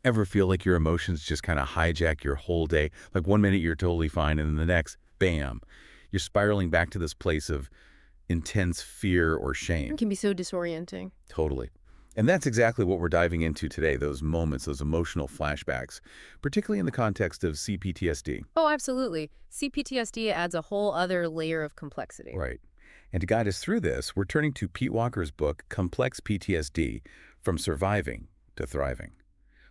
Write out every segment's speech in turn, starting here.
Ever feel like your emotions just kind of hijack your whole day? Like one minute you're totally fine, and then the next, bam, you're spiraling back to this place of intense fear or It shame. can be so disorienting. Totally. And that's exactly what we're diving into today, those moments, those emotional flashbacks, particularly in the context of CPTSD. Oh, absolutely. CPTSD adds a whole other layer of complexity. Right. And to guide us through this, we're turning to Pete Walker's book, Complex PTSD, From Surviving to Thriving.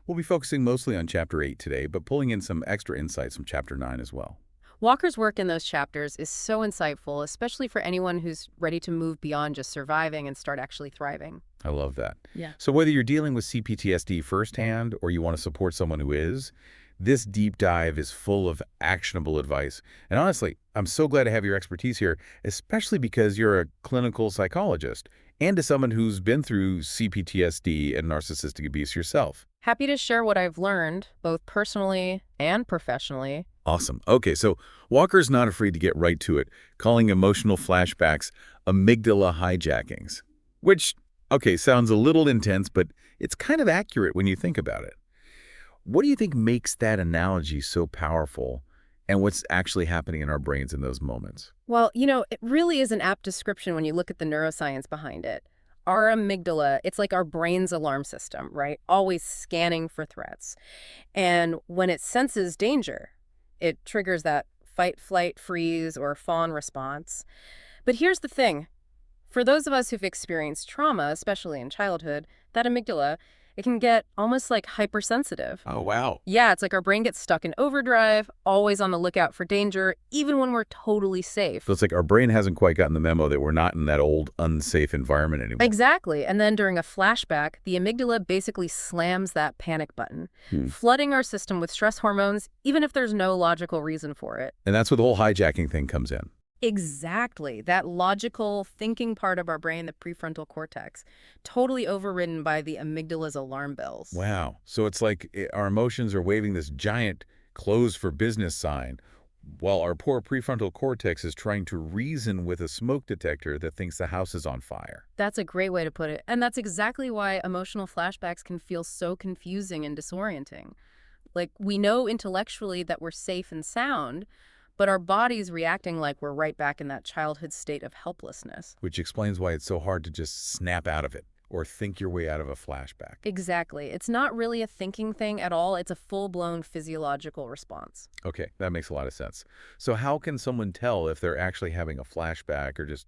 We'll be focusing mostly on Chapter 8 today, but pulling in some extra insights from Chapter 9 as well. Walker's work in those chapters is so insightful, especially for anyone who's ready to move beyond just surviving and start actually thriving. I love that. Yeah. So whether you're dealing with CPTSD firsthand or you want to support someone who is, this deep dive is full of actionable advice. And honestly, I'm so glad to have your expertise here, especially because you're a clinical psychologist and as someone who's been through CPTSD and narcissistic abuse yourself. Happy to share what I've learned, both personally and professionally. Awesome. Okay, so Walker's not afraid to get right to it, calling emotional flashbacks amygdala hijackings, which, okay, sounds a little intense, but it's kind of accurate when you think about it. What do you think makes that analogy so powerful and what's actually happening in our brains in those moments? Well, it really is an apt description when you look at the neuroscience behind it. Our amygdala, it's like our brain's alarm system, right? Always scanning for threats. And when it senses danger, it triggers that fight, flight, freeze, or fawn response. But here's the thing. For those of us who've experienced trauma, especially in childhood, that amygdala, it can get almost like hypersensitive. Oh, wow. Yeah, it's like our brain gets stuck in overdrive, always on the lookout for danger, even when we're totally So safe. it's like our brain hasn't quite gotten the memo that we're not in that old unsafe environment anymore. Exactly. And then during a flashback, the amygdala basically slams that panic button, Hmm. flooding our system with stress hormones, even if there's no logical reason for it. And that's where the whole hijacking thing comes in. Exactly. That logical thinking part of our brain, the prefrontal cortex, totally overridden by the amygdala's alarm bells. Wow. So it's like our emotions are waving this giant close for business sign while our poor prefrontal cortex is trying to reason with a smoke detector that thinks the house is on fire. That's a great way to put it. And that's exactly why emotional flashbacks can feel so confusing and disorienting. Like, we know intellectually that we're safe and sound, but our body's reacting like we're right back in that childhood state of helplessness. Which explains why it's so hard to just snap out of it or think your way out of a flashback. Exactly. It's not really a thinking thing at all. It's a full-blown physiological response. Okay, that makes a lot of sense. So how can someone tell if they're actually having a flashback or just,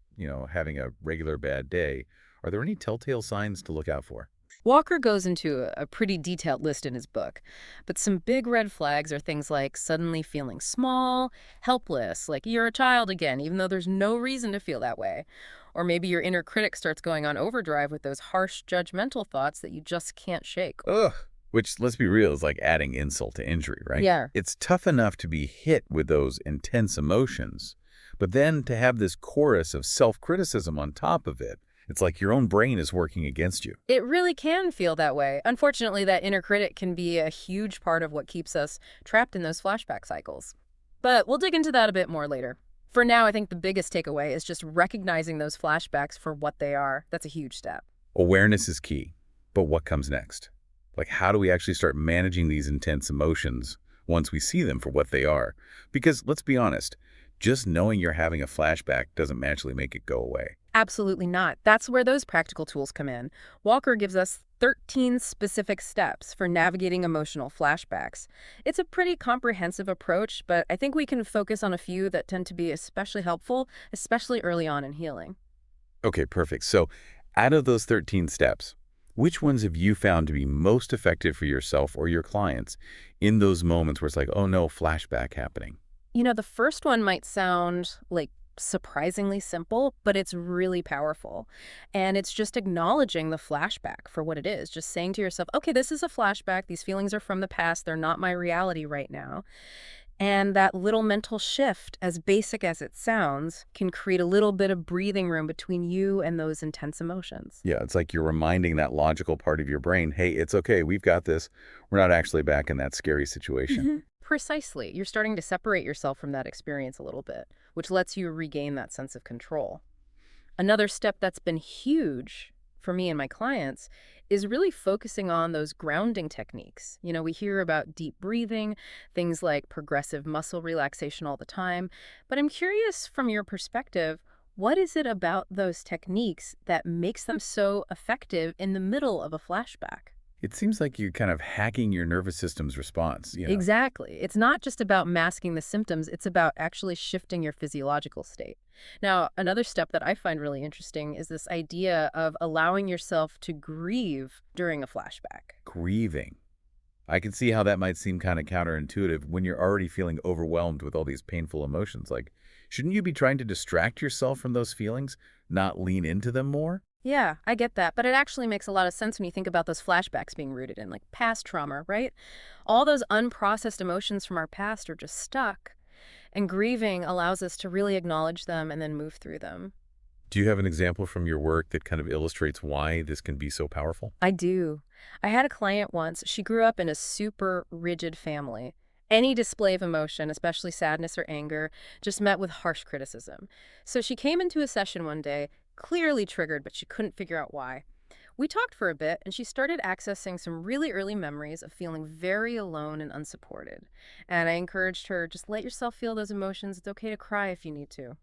having a regular bad day? Are there any telltale signs to look out for? Walker goes into a pretty detailed list in his book, but some big red flags are things like suddenly feeling small, helpless, like you're a child again, even though there's no reason to feel that way. Or maybe your inner critic starts going on overdrive with those harsh, judgmental thoughts that you just can't shake. Ugh. Which, let's be real, is like adding insult to injury, right? Yeah. It's tough enough to be hit with those intense emotions, but then to have this chorus of self-criticism on top of it, it's like your own brain is working against you. It really can feel that way. Unfortunately, that inner critic can be a huge part of what keeps us trapped in those flashback cycles. But we'll dig into that a bit more later. For now, I think the biggest takeaway is just recognizing those flashbacks for what they are. That's a huge step. Awareness is key, but what comes next? Like, how do we actually start managing these intense emotions once we see them for what they are? Because let's be honest, just knowing you're having a flashback doesn't magically make it go away. Absolutely not. That's where those practical tools come in. Walker gives us 13 specific steps for navigating emotional flashbacks. It's a pretty comprehensive approach, but I think we can focus on a few that tend to be especially helpful, especially early on in healing. Okay, perfect. So out of those 13 steps, which ones have you found to be most effective for yourself or your clients in those moments where it's like, oh no, flashback happening? The first one might sound like surprisingly simple, but it's really powerful. And it's just acknowledging the flashback for what it is, just saying to yourself, okay, this is a flashback. These feelings are from the past. They're not my reality right now. And that little mental shift, as basic as it sounds, can create a little bit of breathing room between you and those intense emotions. Yeah, it's like you're reminding that logical part of your brain, hey, it's okay, we've got this. We're not actually back in that scary situation. Precisely. You're starting to separate yourself from that experience a little bit, which lets you regain that sense of control. Another step that's been huge for me and my clients is really focusing on those grounding techniques. We hear about deep breathing, things like progressive muscle relaxation all the time, but I'm curious from your perspective, what is it about those techniques that makes them so effective in the middle of a flashback? It seems like you're kind of hacking your nervous system's response. Exactly. It's not just about masking the symptoms, it's about actually shifting your physiological state. Now, another step that I find really interesting is this idea of allowing yourself to grieve during a flashback. Grieving. I can see how that might seem kind of counterintuitive when you're already feeling overwhelmed with all these painful emotions. Like, shouldn't you be trying to distract yourself from those feelings, not lean into them more? Yeah, I get that, but it actually makes a lot of sense when you think about those flashbacks being rooted in like past trauma, right? All those unprocessed emotions from our past are just stuck, and grieving allows us to really acknowledge them and then move through them. Do you have an example from your work that kind of illustrates why this can be so powerful? I do. I had a client once. She grew up in a super rigid family. Any display of emotion, especially sadness or anger, just met with harsh criticism. So she came into a session one day, clearly triggered, but she couldn't figure out why. We talked for a bit, and she started accessing some really early memories of feeling very alone and unsupported. And I encouraged her, just let yourself feel those emotions. It's okay to cry if you need to.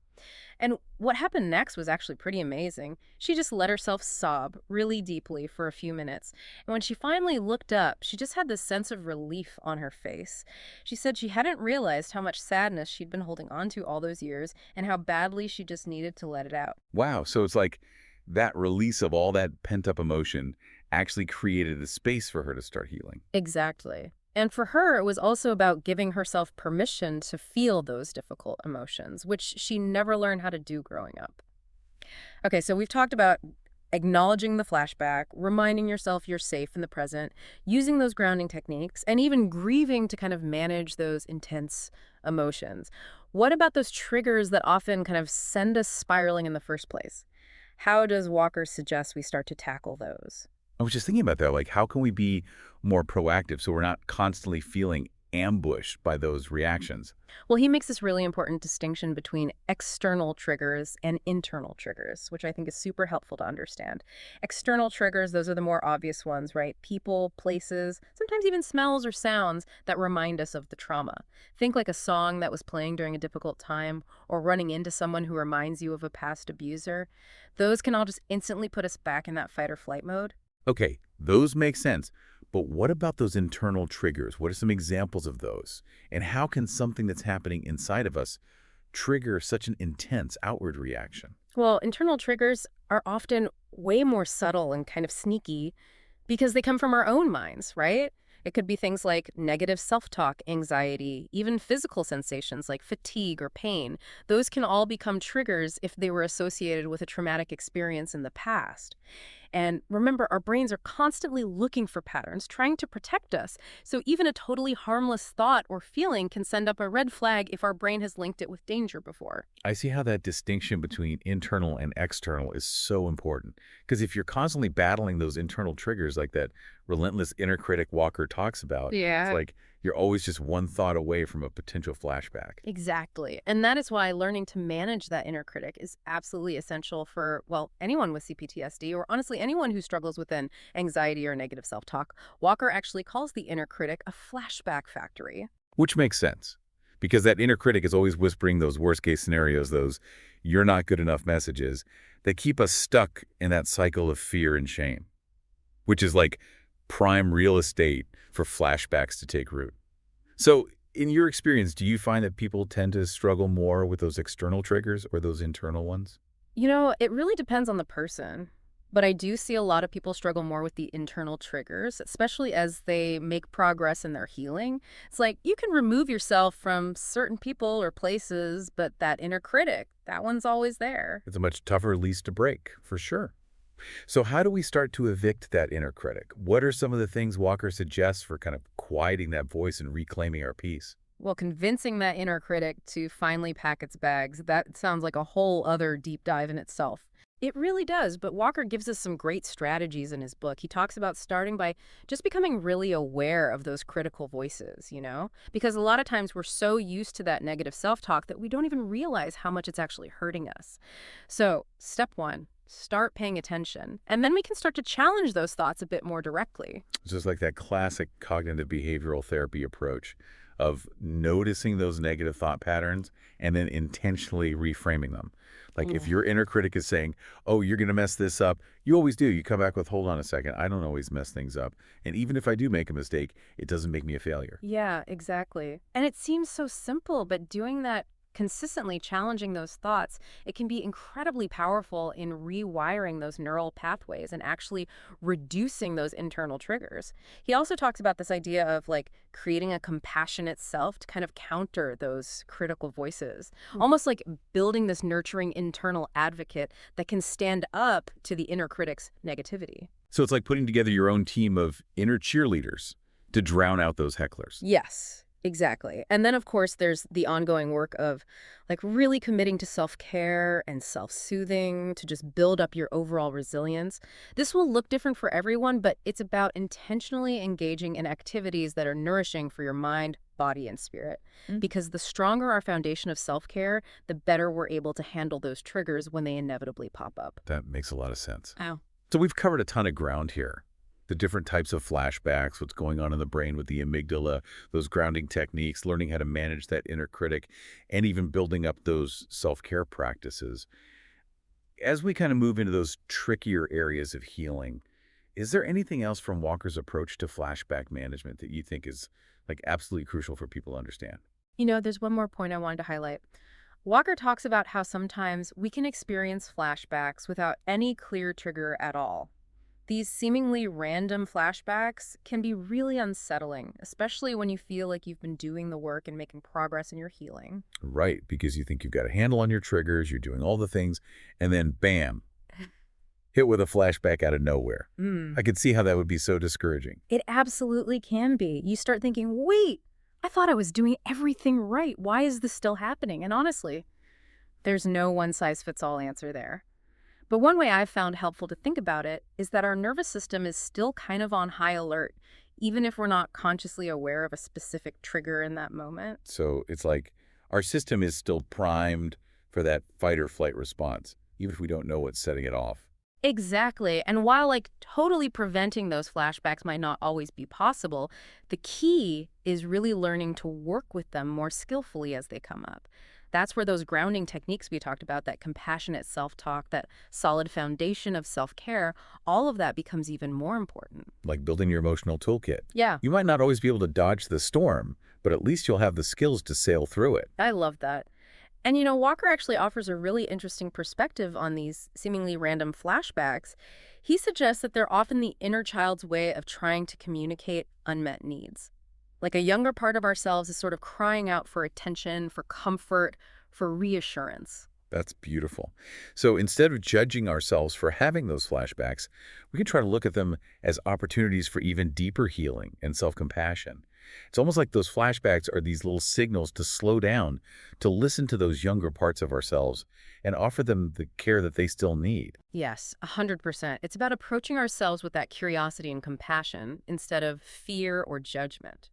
And what happened next was actually pretty amazing. She just let herself sob really deeply for a few minutes. And when she finally looked up, she just had this sense of relief on her face. She said she hadn't realized how much sadness she'd been holding on to all those years and how badly she just needed to let it out. Wow. So it's like that release of all that pent-up emotion actually created the space for her to start healing. Exactly. And for her, it was also about giving herself permission to feel those difficult emotions, which she never learned how to do growing up. Okay, so we've talked about acknowledging the flashback, reminding yourself you're safe in the present, using those grounding techniques, and even grieving to kind of manage those intense emotions. What about those triggers that often kind of send us spiraling in the first place? How does Walker suggest we start to tackle those? I was just thinking about that. Like, how can we be more proactive so we're not constantly feeling ambushed by those reactions? Well, he makes this really important distinction between external triggers and internal triggers, which I think is super helpful to understand. External triggers, those are the more obvious ones, right? People, places, sometimes even smells or sounds that remind us of the trauma. Think like a song that was playing during a difficult time or running into someone who reminds you of a past abuser. Those can all just instantly put us back in that fight or flight mode. Okay, those make sense. But what about those internal triggers? What are some examples of those? And how can something that's happening inside of us trigger such an intense outward reaction? Well, internal triggers are often way more subtle and kind of sneaky because they come from our own minds, right? It could be things like negative self-talk, anxiety, even physical sensations like fatigue or pain. Those can all become triggers if they were associated with a traumatic experience in the past. And remember, our brains are constantly looking for patterns, trying to protect us. So even a totally harmless thought or feeling can send up a red flag if our brain has linked it with danger before. I see how that distinction between internal and external is so important. Because if you're constantly battling those internal triggers like that relentless inner critic Walker talks about, it's Yeah. like you're always just one thought away from a potential flashback. Exactly. And that is why learning to manage that inner critic is absolutely essential for, well, anyone with CPTSD or honestly anyone who struggles with an anxiety or negative self-talk. Walker actually calls the inner critic a flashback factory. Which makes sense. Because that inner critic is always whispering those worst case scenarios, those you're not good enough messages that keep us stuck in that cycle of fear and shame, which is like prime real estate for flashbacks to take root. So, in your experience, do you find that people tend to struggle more with those external triggers or those internal ones? It really depends on the person. But I do see a lot of people struggle more with the internal triggers, especially as they make progress in their healing. It's like you can remove yourself from certain people or places, but that inner critic, that one's always there. It's a much tougher lease to break, for sure. So how do we start to evict that inner critic? What are some of the things Walker suggests for kind of quieting that voice and reclaiming our peace? Well, convincing that inner critic to finally pack its bags, that sounds like a whole other deep dive in itself. It really does, but Walker gives us some great strategies in his book. He talks about starting by just becoming really aware of those critical voices. Because a lot of times we're so used to that negative self-talk that we don't even realize how much it's actually hurting us. So, step one, start paying attention. And then we can start to challenge those thoughts a bit more directly. It's just like that classic cognitive behavioral therapy approach of noticing those negative thought patterns and then intentionally reframing them. Like if Ooh. your inner critic is saying, oh, you're going to mess this up, you always do. You come back with, hold on a second, I don't always mess things up. And even if I do make a mistake, it doesn't make me a failure. Yeah, exactly. And it seems so simple, but doing that consistently, challenging those thoughts, it can be incredibly powerful in rewiring those neural pathways and actually reducing those internal triggers. He also talks about this idea of like creating a compassionate self to kind of counter those critical voices, almost like building this nurturing internal advocate that can stand up to the inner critic's negativity. So it's like putting together your own team of inner cheerleaders to drown out those hecklers. Yes, exactly. And then, of course, there's the ongoing work of like really committing to self-care and self-soothing to just build up your overall resilience. This will look different for everyone, but it's about intentionally engaging in activities that are nourishing for your mind, body, and spirit. Because the stronger our foundation of self-care, the better we're able to handle those triggers when they inevitably pop up. That makes a lot of sense. Oh. So we've covered a ton of ground here. The different types of flashbacks, what's going on in the brain with the amygdala, those grounding techniques, learning how to manage that inner critic, and even building up those self-care practices. As we kind of move into those trickier areas of healing, is there anything else from Walker's approach to flashback management that you think is like absolutely crucial for people to understand? You know, there's one more point I wanted to highlight. Walker talks about how sometimes we can experience flashbacks without any clear trigger at all. These seemingly random flashbacks can be really unsettling, especially when you feel like you've been doing the work and making progress in your healing. Right, because you think you've got a handle on your triggers, you're doing all the things, and then bam, hit with a flashback out of nowhere. I could see how that would be so discouraging. It absolutely can be. You start thinking, wait, I thought I was doing everything right. Why is this still happening? And honestly, there's no one-size-fits-all answer there. But one way I've found helpful to think about it is that our nervous system is still kind of on high alert, even if we're not consciously aware of a specific trigger in that moment. So it's like our system is still primed for that fight or flight response, even if we don't know what's setting it off. Exactly. And while like totally preventing those flashbacks might not always be possible, the key is really learning to work with them more skillfully as they come up. That's where those grounding techniques we talked about, that compassionate self-talk, that solid foundation of self-care, all of that becomes even more important. Like building your emotional toolkit. Yeah, You might not always be able to dodge the storm, but at least you'll have the skills to sail through it. I love that. And you know, Walker actually offers a really interesting perspective on these seemingly random flashbacks. He suggests that they're often the inner child's way of trying to communicate unmet needs. Like a younger part of ourselves is sort of crying out for attention, for comfort, for reassurance. That's beautiful. So instead of judging ourselves for having those flashbacks, we can try to look at them as opportunities for even deeper healing and self-compassion. It's almost like those flashbacks are these little signals to slow down, to listen to those younger parts of ourselves and offer them the care that they still need. Yes, 100%. It's about approaching ourselves with that curiosity and compassion instead of fear or judgment.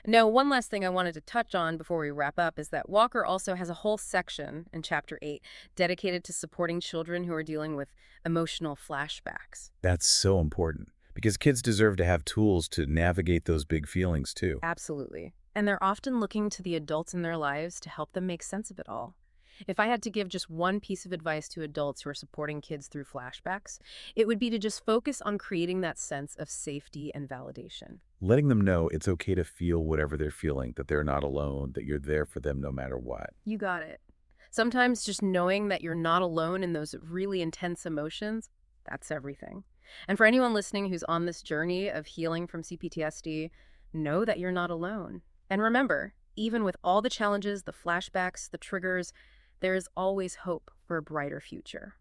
Now, one last thing I wanted to touch on before we wrap up is that Walker also has a whole section in Chapter 8 dedicated to supporting children who are dealing with emotional flashbacks. That's so important because kids deserve to have tools to navigate those big feelings too. Absolutely. And they're often looking to the adults in their lives to help them make sense of it all. If I had to give just one piece of advice to adults who are supporting kids through flashbacks, it would be to just focus on creating that sense of safety and validation. Letting them know it's okay to feel whatever they're feeling, that they're not alone, that you're there for them no matter what. You got it. Sometimes just knowing that you're not alone in those really intense emotions, that's everything. And for anyone listening who's on this journey of healing from CPTSD, know that you're not alone. And remember, even with all the challenges, the flashbacks, the triggers, there is always hope for a brighter future.